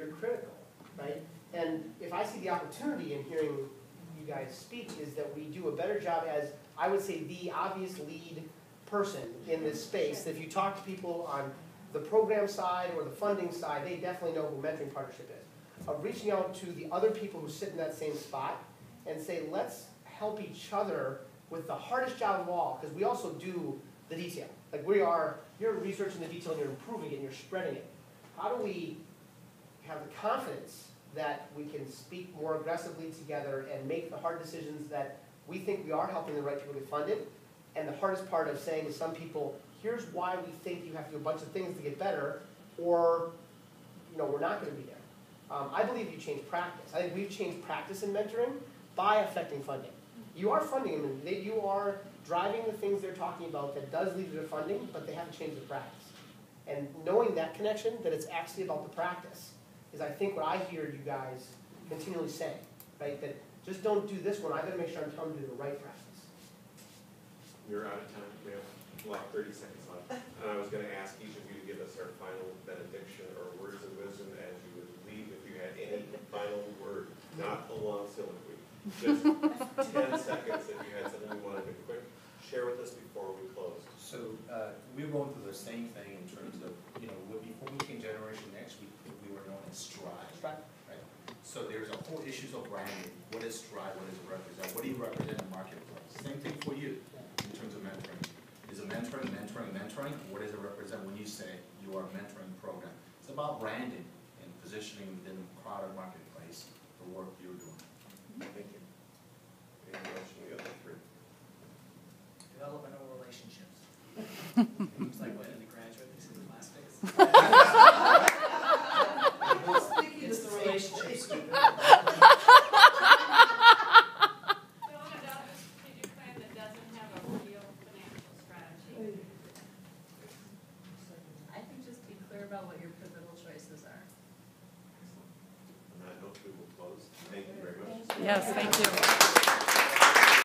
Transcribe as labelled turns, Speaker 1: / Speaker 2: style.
Speaker 1: you're critical, right? And if I see the opportunity in hearing you guys speak is that we do a better job as, I would say, the obvious lead person in this space. If you talk to people on the program side or the funding side, they definitely know who mentoring partnership is. Of reaching out to the other people who sit in that same spot and say, let's help each other with the hardest job of all, because we also do the detail. Like you're researching the detail and you're improving it and you're spreading it. How do we have the confidence that we can speak more aggressively together and make the hard decisions that we think we are helping the right people get funded? And the hardest part of saying to some people, here's why we think you have to do a bunch of things to get better, or we're not going to be there. I believe you change practice. I think we've changed practice in mentoring by affecting funding. You are funding them, you are driving the things they're talking about that does lead to their funding, but they haven't changed the practice. And knowing that connection, that it's actually about the practice, is I think what I hear you guys continually say, right? That just don't do this one, I gotta make sure I'm telling you to do the right practice.
Speaker 2: We're out of time. We have like 30 seconds left. And I was going to ask each of you to give us our final benediction or words of wisdom as you would leave if you had any final word, not a long soliloquy. Just 10 seconds if you had something you wanted to quick share with us before we close.
Speaker 3: So we're going through the same thing in terms of, before we came Generation Next, we were known as Strive. Right? So there's a whole issue of branding. What is Strive? What does it represent? What do you represent in the marketplace? Same thing for you in terms of mentoring. Is it mentoring? What does it represent when you say you are a mentoring program? It's about branding and positioning within the crowded marketplace the work you're doing.
Speaker 2: Thank you. Anything else from the other three?
Speaker 4: Development of relationships. Seems like what in the graduate these are the plastics. It's the relationship stupid.
Speaker 5: What your pivotal choices are.
Speaker 2: On that note, we will close. Thank you very much.
Speaker 6: Yes, thank you.